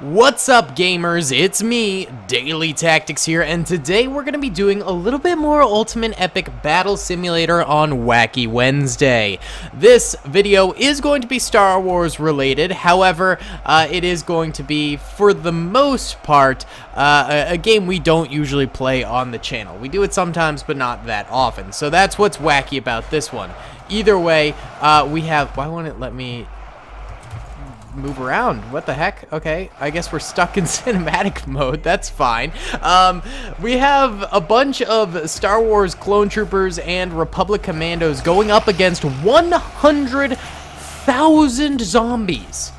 What's up, gamers? It's me, Daily Tactics here, and today we're going to be doing a little bit more Ultimate Epic Battle Simulator on Wacky Wednesday. This video is going to be Star Wars related, however, it is going to be, for the most part, a game we don't usually play on the channel. We do it sometimes, but not that often, so that's what's wacky about this one. Either way, we have... Why won't it let me... move around? What the heck? Okay, I guess we're stuck in cinematic mode. That's fine. We have a bunch of Star Wars clone troopers and Republic commandos going up against 100,000 zombies.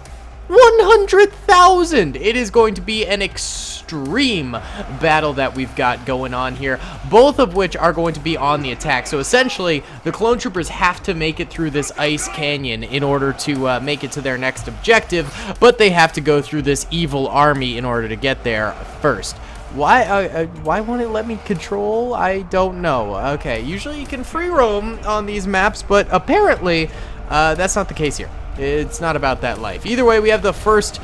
100,000! It is going to be an extreme battle that we've got going on here, both of which are going to be on the attack. So essentially, the clone troopers have to make it through this ice canyon in order to make it to their next objective, but they have to go through this evil army in order to get there first. Why won't it let me control? I don't know. Okay, usually you can free roam on these maps, but apparently that's not the case here. It's not about that life. Either way, we have the first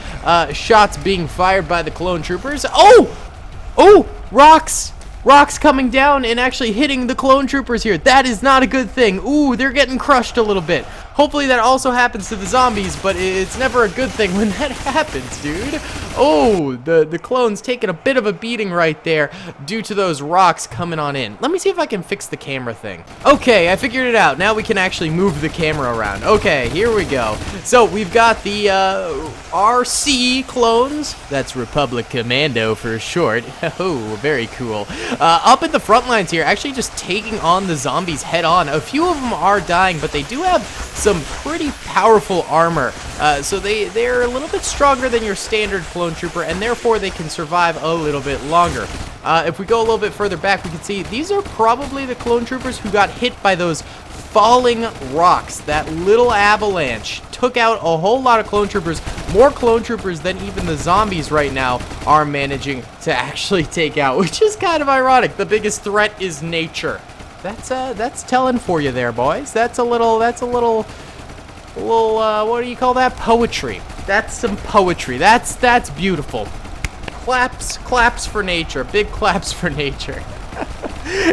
shots being fired by the clone troopers. Oh! Oh! Rocks! Rocks coming down and actually hitting the clone troopers here. That is not a good thing. Ooh, they're getting crushed a little bit. Hopefully that also happens to the zombies, but it's never a good thing when that happens, dude. Oh, the clone's taking a bit of a beating right there due to those rocks coming on in. Let me see if I can fix the camera thing. Okay, I figured it out. Now we can actually move the camera around. Okay, here we go. So we've got the RC clones. That's Republic Commando for short. Oh, very cool. Up at the front lines here, actually just taking on the zombies head on. A few of them are dying, but they do have some pretty powerful armor, so they're a little bit stronger than your standard clone trooper, and therefore they can survive a little bit longer. If we go a little bit further back, we can see these are probably the clone troopers who got hit by those falling rocks. That little avalanche took out a whole lot of clone troopers, more clone troopers than even the zombies right now are managing to actually take out, which is kind of ironic. The biggest threat is nature. That's telling for you there, boys. That's a little, what do you call that? Poetry. That's some poetry. That's beautiful. Claps for nature. Big claps for nature.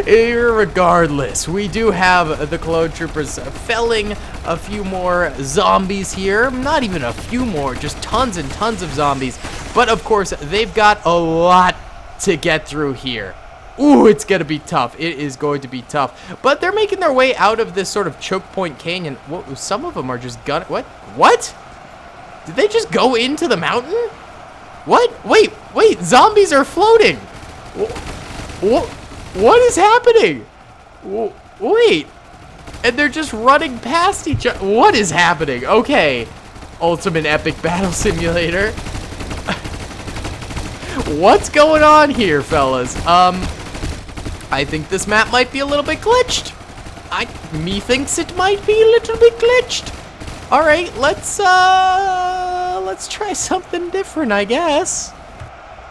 Irregardless, we do have the clone troopers felling a few more zombies here. Not even a few more, just tons and tons of zombies. But of course, they've got a lot to get through here. Ooh, it's gonna be tough. It is going to be tough. But they're making their way out of this sort of choke point canyon. Whoa, some of them are just What? What? Did they just go into the mountain? What? Wait, zombies are floating. What is happening? Wait. And they're just running past each other. What is happening? Okay. Ultimate Epic Battle Simulator. What's going on here, fellas? I think this map might be a little bit glitched. Me thinks it might be a little bit glitched. All right, let's try something different, I guess.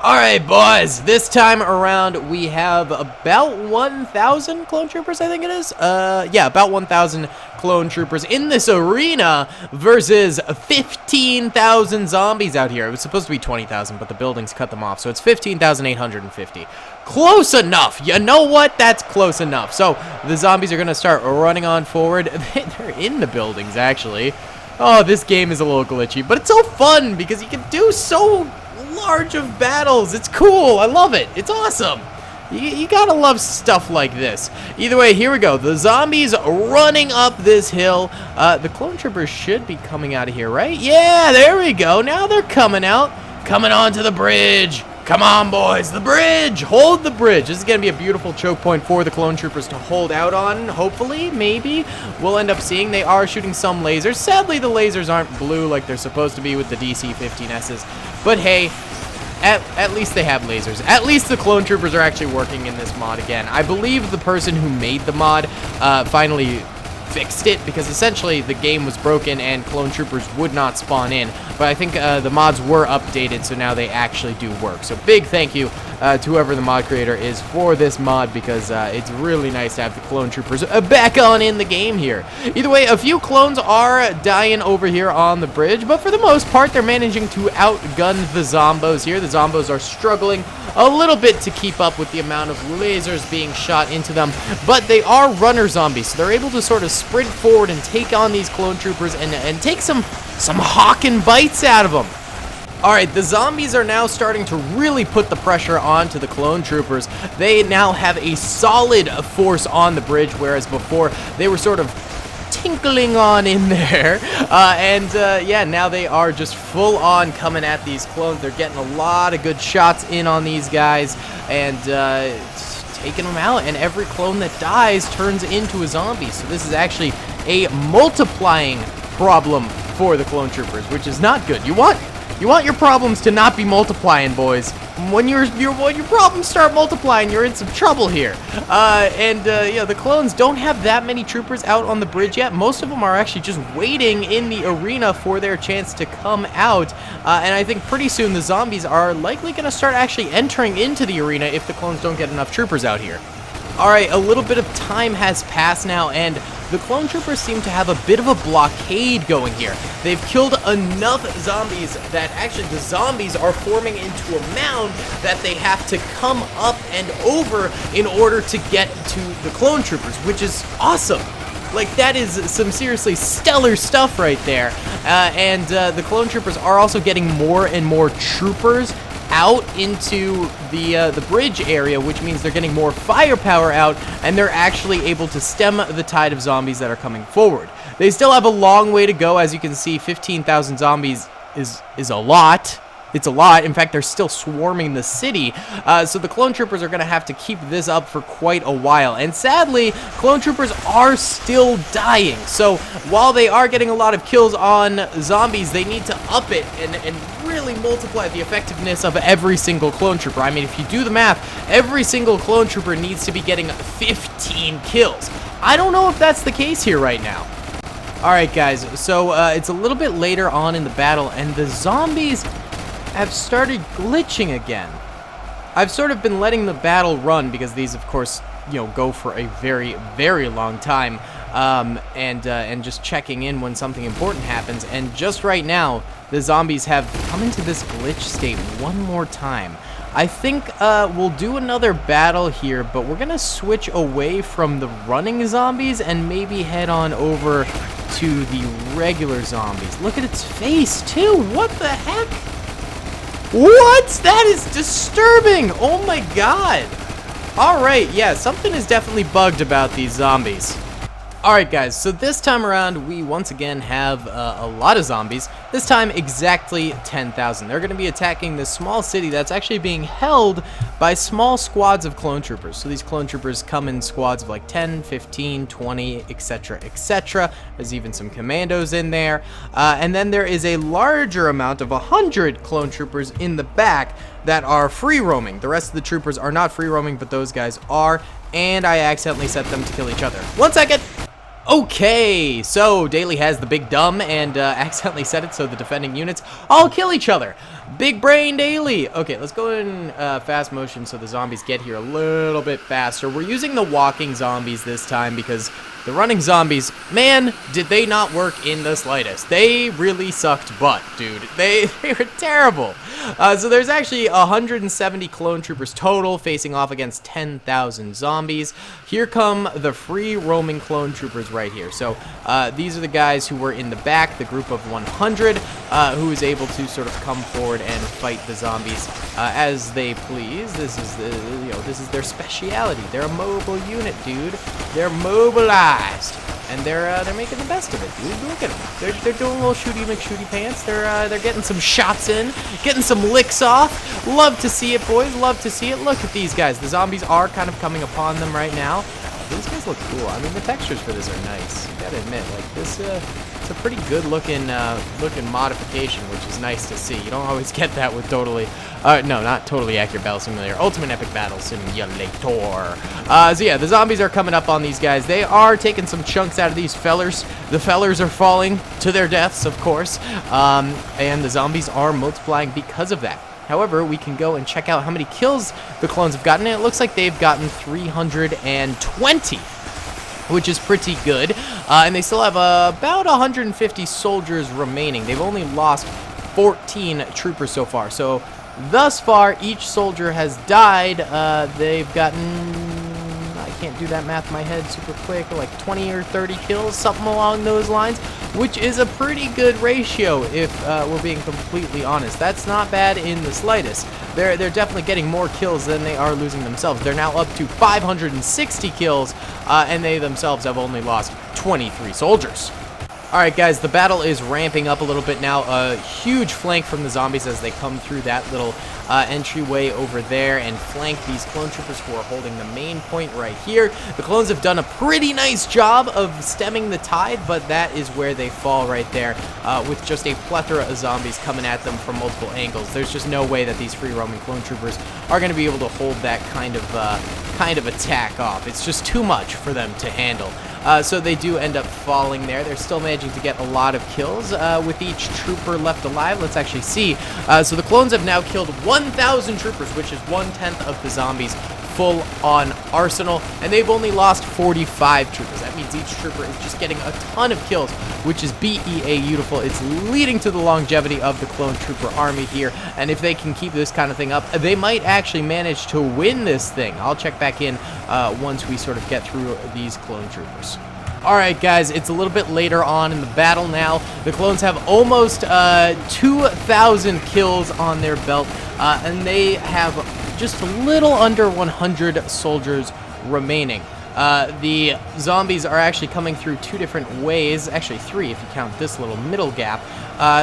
All right, boys, this time around we have about 1,000 clone troopers, I think it is. Yeah, about 1,000 clone troopers in this arena versus 15,000 zombies out here. It was supposed to be 20,000, but the buildings cut them off, so it's 15,850. Close enough. You know what? That's close enough. So the zombies are going to start running on forward. They're in the buildings, actually. Oh, this game is a little glitchy, but it's so fun because you can do so large of battles. It's cool. I love it. It's awesome. You gotta love stuff like this. Either way, here we go. The zombies running up this hill. The clone troopers should be coming out of here, right? Yeah, there we go. Now they're coming out. Coming onto the bridge. Come on, boys. The bridge. Hold the bridge. This is going to be a beautiful choke point for the clone troopers to hold out on. Hopefully, maybe. We'll end up seeing they are shooting some lasers. Sadly, the lasers aren't blue like they're supposed to be with the DC-15Ss. But hey, at least they have lasers. At least the clone troopers are actually working in this mod again. I believe the person who made the mod finally fixed it because essentially the game was broken and clone troopers would not spawn in but I think the mods were updated, so now they actually do work. So big thank you to whoever the mod creator is for this mod, because it's really nice to have the clone troopers back on in the game here. Either way, a few clones are dying over here on the bridge, but for the most part, they're managing to outgun the zombos here. The zombos are struggling a little bit to keep up with the amount of lasers being shot into them, but they are runner zombies, so they're able to sort of sprint forward and take on these clone troopers and take some hawking bites out of them. Alright, the zombies are now starting to really put the pressure onto the clone troopers. They now have a solid force on the bridge, whereas before they were sort of tinkling on in there. Yeah, now they are just full on coming at these clones. They're getting a lot of good shots in on these guys and taking them out. And every clone that dies turns into a zombie. So this is actually a multiplying problem for the clone troopers, which is not good. You want your problems to not be multiplying, boys. When your problems start multiplying, you're in some trouble here. Yeah, the clones don't have that many troopers out on the bridge yet. Most of them are actually just waiting in the arena for their chance to come out. And I think pretty soon the zombies are likely going to start actually entering into the arena if the clones don't get enough troopers out here. Alright, a little bit of time has passed now, and the clone troopers seem to have a bit of a blockade going here. They've killed enough zombies that actually the zombies are forming into a mound that they have to come up and over in order to get to the clone troopers, which is awesome. Like, that is some seriously stellar stuff right there. The clone troopers are also getting more and more troopers out into the bridge area, which means they're getting more firepower out, and they're actually able to stem the tide of zombies that are coming forward. They still have a long way to go. As you can see, 15,000 zombies is a lot. It's a lot. In fact, they're still swarming the city. So the clone troopers are going to have to keep this up for quite a while. And sadly, clone troopers are still dying. So while they are getting a lot of kills on zombies, they need to up it and really multiply the effectiveness of every single clone trooper. I mean, if you do the math, every single clone trooper needs to be getting 15 kills. I don't know if that's the case here right now. Alright, guys. So it's a little bit later on in the battle, and the zombies have started glitching again. I've sort of been letting the battle run because these, of course, go for a very, very long time, and just checking in when something important happens. And just right now, the zombies have come into this glitch state one more time. I think we'll do another battle here, but we're gonna switch away from the running zombies and maybe head on over to the regular zombies. Look at its face, too. What the heck? What? That is disturbing! Oh my god! Alright, yeah, something is definitely bugged about these zombies. Alright guys, so this time around we once again have a lot of zombies. This time exactly 10,000. They're going to be attacking this small city that's actually being held by small squads of clone troopers. So these clone troopers come in squads of like 10, 15, 20, etc, etc. There's even some commandos in there. And then there is a larger amount of 100 clone troopers in the back that are free roaming. The rest of the troopers are not free roaming, but those guys are. And I accidentally set them to kill each other. 1 second! Okay, so Daily has the big dumb and accidentally set it so the defending units all kill each other. Big brain Daily. Okay, let's go in fast motion so the zombies get here a little bit faster. We're using the walking zombies this time because the running zombies, man, did they not work in the slightest. They really sucked butt, dude. They were terrible. So there's actually 170 clone troopers total facing off against 10,000 zombies. Here come the free roaming clone troopers right here. So these are the guys who were in the back, the group of 100, who is able to sort of come forward and fight the zombies as they please. This is this is their speciality. They're a mobile unit, dude. They're mobilized. And they're making the best of it, dude. Look at them. They're doing a little shooty McShooty pants. They're getting some shots in, getting some licks off. Love to see it, boys. Love to see it. Look at these guys. The zombies are kind of coming upon them right now. These guys look cool. I mean, the textures for this are nice. You gotta admit, like this It's a pretty good looking modification, which is nice to see. You don't always get that with no, not Totally Accurate Battle Simulator, Ultimate Epic Battle Simulator. So yeah, the zombies are coming up on these guys. They are taking some chunks out of these fellers. The fellers are falling to their deaths, of course, and the zombies are multiplying because of that. However, we can go and check out how many kills the clones have gotten, and it looks like they've gotten 320. Which is pretty good, and they still have about 150 soldiers remaining. They've only lost 14 troopers so far, so thus far each soldier has died. They've gotten, I can't do that math in my head super quick, like 20 or 30 kills, something along those lines, which is a pretty good ratio if we're being completely honest. That's not bad in the slightest. They're definitely getting more kills than they are losing themselves. They're now up to 560 kills, and they themselves have only lost 23 soldiers. Alright guys, the battle is ramping up a little bit now. A huge flank from the zombies as they come through that little entryway over there and flank these clone troopers who are holding the main point right here. The clones have done a pretty nice job of stemming the tide, but that is where they fall right there with just a plethora of zombies coming at them from multiple angles. There's just no way that these free roaming clone troopers are going to be able to hold that kind of attack off. It's just too much for them to handle. So they do end up falling there. They're still managing to get a lot of kills with each trooper left alive. Let's actually see. So the clones have now killed 1,000 troopers, which is 1/10 of the zombies' full-on arsenal, and they've only lost 45 troopers. That means each trooper is just getting a ton of kills, which is BEA beautiful. It's leading to the longevity of the clone trooper army here, and if they can keep this kind of thing up, they might actually manage to win this thing. I'll check back in once we sort of get through these clone troopers. Alright guys, it's a little bit later on in the battle now. The clones have almost 2,000 kills on their belt, and they have just a little under 100 soldiers remaining. The zombies are actually coming through two different ways, actually three if you count this little middle gap.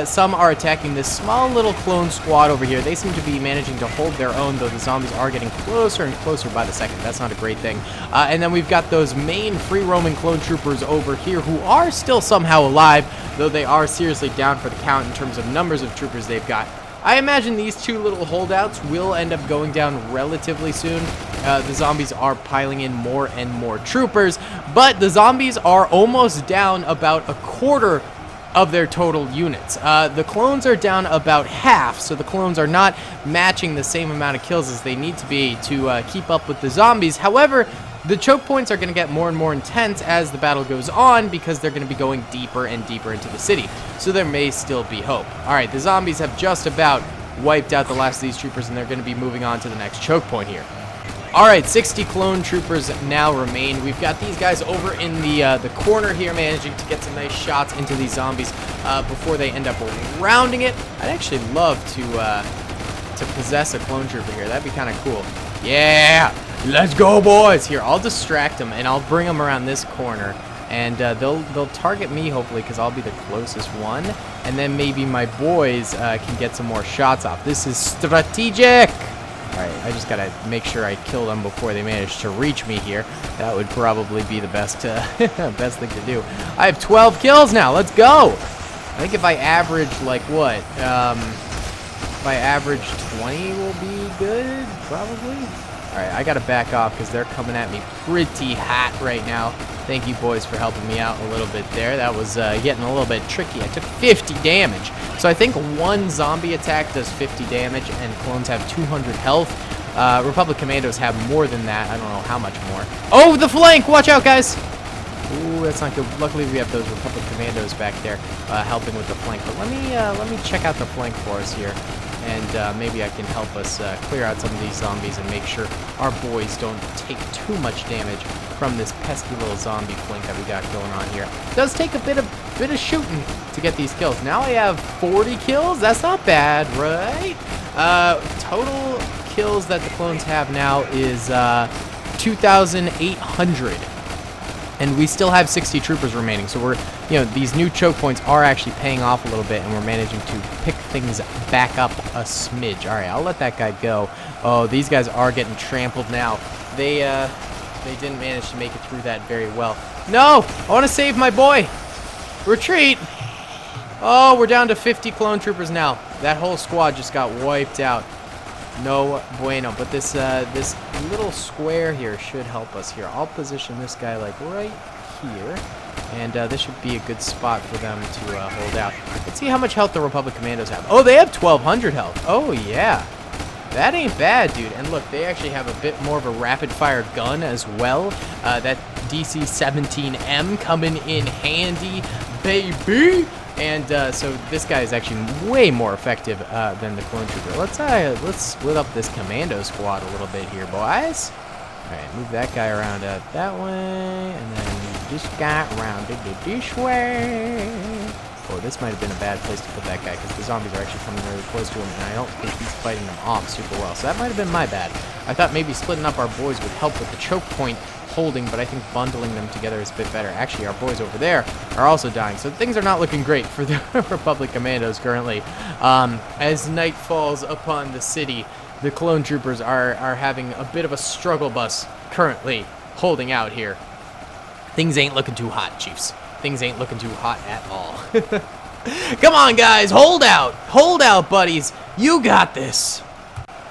Some are attacking this small little clone squad over here. They seem to be managing to hold their own, though the zombies are getting closer and closer by the second. That's not a great thing. And then we've got those main free roaming clone troopers over here who are still somehow alive, though they are seriously down for the count in terms of numbers of troopers they've got. I imagine these two little holdouts will end up going down relatively soon. The zombies are piling in more and more troopers, but the zombies are almost down about a quarter of their total units. The clones are down about half, so the clones are not matching the same amount of kills as they need to be to keep up with the zombies. However, the choke points are going to get more and more intense as the battle goes on because they're going to be going deeper and deeper into the city. So there may still be hope. Alright, the zombies have just about wiped out the last of these troopers, and they're going to be moving on to the next choke point here. Alright, 60 clone troopers now remain. We've got these guys over in the corner here managing to get some nice shots into these zombies before they end up rounding it. I'd actually love to possess a clone trooper here. That'd be kind of cool. Yeah! Let's go, boys! Here, I'll distract them, and I'll bring them around this corner, and they'll target me, hopefully, because I'll be the closest one, and then maybe my boys can get some more shots off. This is strategic! Alright, I just gotta make sure I kill them before they manage to reach me here. That would probably be the best, best thing to do. I have 12 kills now, let's go! I think if I average, like, what? If I average 20 will be good, probably? Alright, I gotta back off because they're coming at me pretty hot right now. Thank you boys for helping me out a little bit there. That was getting a little bit tricky. I took 50 damage. So I think one zombie attack does 50 damage and clones have 200 health. Republic Commandos have more than that. I don't know how much more. Oh, the flank! Watch out, guys! Ooh, that's not good. Luckily, we have those Republic Commandos back there helping with the flank. But let me check out the flank for us here. And maybe I can help us clear out some of these zombies and make sure our boys don't take too much damage from this pesky little zombie flank that we got going on here. It does take a bit of shooting to get these kills. Now I have 40 kills. That's not bad, right? Total kills that the clones have now is 2,800. And we still have 60 troopers remaining, so we're, these new choke points are actually paying off a little bit, and we're managing to pick things back up a smidge. All right, I'll let that guy go. Oh, these guys are getting trampled now. They didn't manage to make it through that very well. No, I want to save my boy. Retreat. Oh, we're down to 50 clone troopers now. That whole squad just got wiped out. No bueno. But this this little square here should help us here. I'll position this guy like right here. And this should be a good spot for them to hold out. Let's see how much health the Republic Commandos have. Oh, they have 1,200 health. Oh, yeah. That ain't bad, dude. And look, they actually have a bit more of a rapid-fire gun as well. That DC-17M coming in handy, baby. And so this guy is actually way more effective than the clone trooper. Let's split up this commando squad a little bit here, boys. All right, move that guy around that way, and then move this guy around this way. Oh, this might have been a bad place to put that guy because the zombies are actually coming really close to him, and I don't think he's fighting them off super well. So that might have been my bad. I thought maybe splitting up our boys would help with the choke point holding, but I think bundling them together is a bit better. Actually, our boys over there are also dying, so things are not looking great for the Republic Commandos currently. As night falls upon the city, the clone troopers are having a bit of a struggle bus currently holding out here. Things ain't looking too hot, Chiefs. Things ain't looking too hot at all. Come on, guys. Hold out. Hold out, buddies. You got this.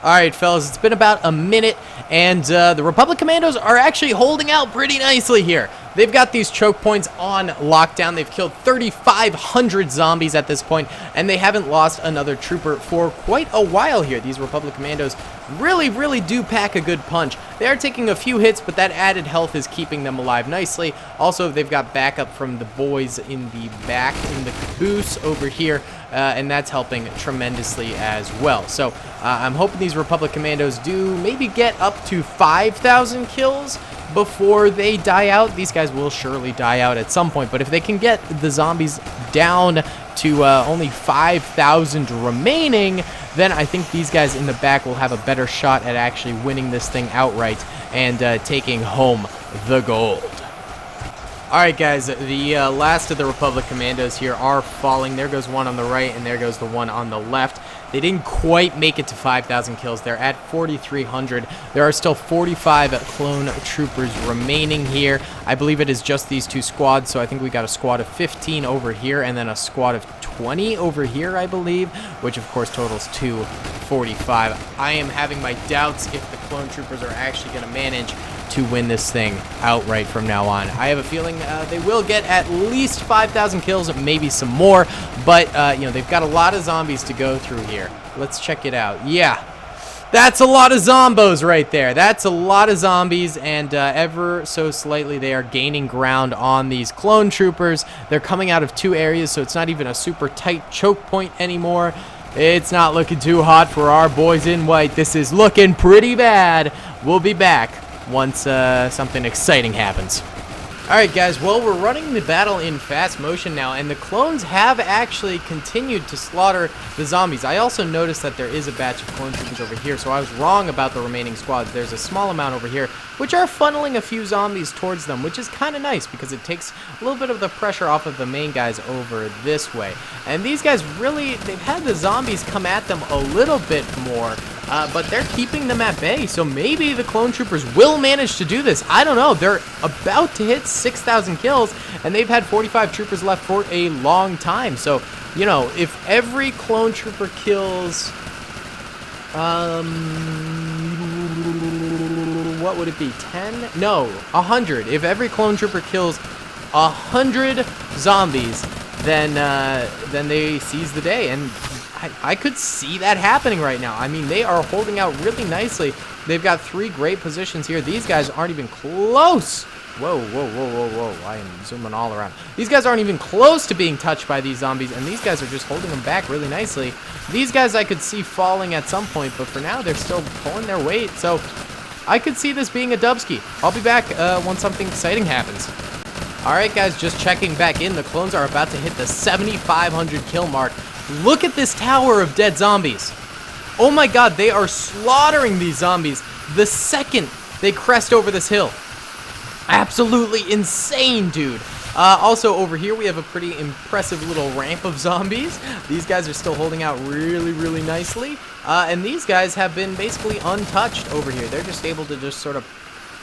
All right, fellas. It's been about a minute, and the Republic Commandos are actually holding out pretty nicely here. They've got these choke points on lockdown. They've killed 3,500 zombies at this point, and they haven't lost another trooper for quite a while here. These Republic Commandos really do pack a good punch. They are taking a few hits, but that added health is keeping them alive nicely. Also, they've got backup from the boys in the back in the caboose over here, and that's helping tremendously as well. So I'm hoping these Republic Commandos do maybe get up to 5,000 kills before they die out. These guys will surely die out at some point, but if they can get the zombies down to only 5,000 remaining, then I think these guys in the back will have a better shot at actually winning this thing outright and taking home the gold. Alright guys, the last of the Republic Commandos here are falling. There goes one on the right, and there goes the one on the left. They didn't quite make it to 5,000 kills. They're at 4,300. There are still 45 clone troopers remaining here. I believe it is just these two squads, so I think we got a squad of 15 over here, and then a squad of 20 over here, I believe, which of course totals to 45. I am having my doubts if the clone troopers are actually going to manage to win this thing outright from now on. I have a feeling they will get at least 5,000 kills, maybe some more, but you know, they've got a lot of zombies to go through here. Let's check it out. Yeah, that's a lot of zombos right there. That's a lot of zombies, and ever so slightly they are gaining ground on these clone troopers. They're coming out of two areas, so it's not even a super tight choke point anymore. It's not looking too hot for our boys in white. This is looking pretty bad. We'll be back once something exciting happens. Alright guys, well, we're running the battle in fast motion now, and the clones have actually continued to slaughter the zombies. I also noticed that there is a batch of clone troopers over here, so I was wrong about the remaining squads. There's a small amount over here, which are funneling a few zombies towards them, which is kind of nice because it takes a little bit of the pressure off of the main guys over this way. And these guys really, they've had the zombies come at them a little bit more, but they're keeping them at bay, so maybe the clone troopers will manage to do this. I don't know. They're about to hit 6,000 kills, and they've had 45 troopers left for a long time. So, you know, if every clone trooper kills, what would it be, 10? No, 100. If every clone trooper kills 100 zombies, then they seize the day, and I could see that happening right now. I mean, they are holding out really nicely. They've got 3 great positions here. These guys aren't even close. Whoa. I am zooming all around. These guys aren't even close to being touched by these zombies, and these guys are just holding them back really nicely. These guys I could see falling at some point, but for now, they're still pulling their weight. So I could see this being a dubski. I'll be back once something exciting happens. Alright guys, just checking back in. The clones are about to hit the 7,500 kill mark. Look at this tower of dead zombies. Oh my god, they are slaughtering these zombies the second they crest over this hill. Absolutely insane, dude. Also, over here, we have a pretty impressive little ramp of zombies. These guys are still holding out really nicely. And these guys have been basically untouched over here. They're just able to just sort of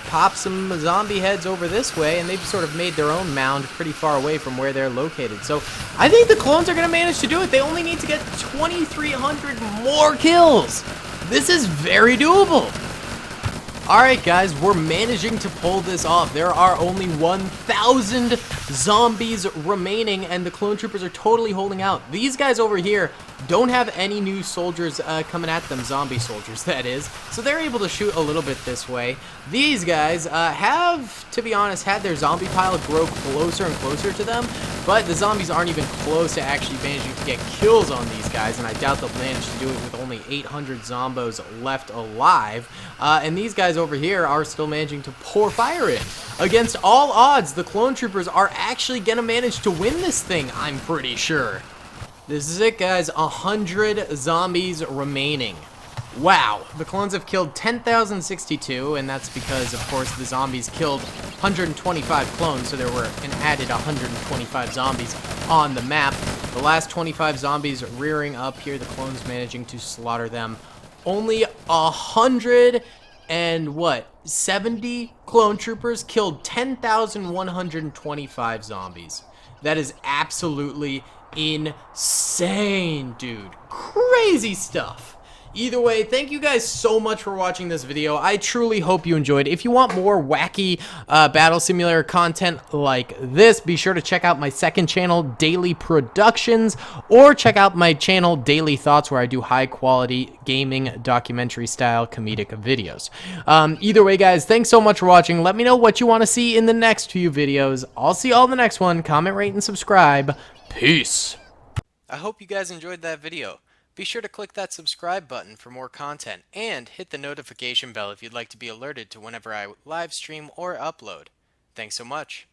pop some zombie heads over this way, and they've sort of made their own mound pretty far away from where they're located. So I think the clones are going to manage to do it. They only need to get 2,300 more kills. This is very doable. Alright guys, we're managing to pull this off. There are only 1,000 zombies remaining, and the clone troopers are totally holding out. These guys over here don't have any new soldiers coming at them, zombie soldiers that is, so they're able to shoot a little bit this way. These guys have, to be honest, had their zombie pile grow closer and closer to them, but the zombies aren't even close to actually managing to get kills on these guys, and I doubt they'll manage to do it with only 800 zombos left alive. And these guys over here are still managing to pour fire in. Against all odds, the clone troopers are actually gonna manage to win this thing, I'm pretty sure. This is it, guys. 100 zombies remaining. Wow, the clones have killed 10,062, and that's because, of course, the zombies killed 125 clones, so there were an added 125 zombies on the map. The last 25 zombies rearing up here, the clones managing to slaughter them. Only 70 clone troopers killed 10,125 zombies. That is absolutely insane, dude. Crazy stuff. Either way, thank you guys so much for watching this video. I truly hope you enjoyed. If you want more wacky battle simulator content like this, be sure to check out my second channel, Daily Productions, or check out my channel, Daily Thoughts, where I do high-quality gaming documentary-style comedic videos. Either way, guys, thanks so much for watching. Let me know what you want to see in the next few videos. I'll see you all in the next one. Comment, rate, and subscribe. Peace. I hope you guys enjoyed that video. Be sure to click that subscribe button for more content, and hit the notification bell if you'd like to be alerted to whenever I live stream or upload. Thanks so much.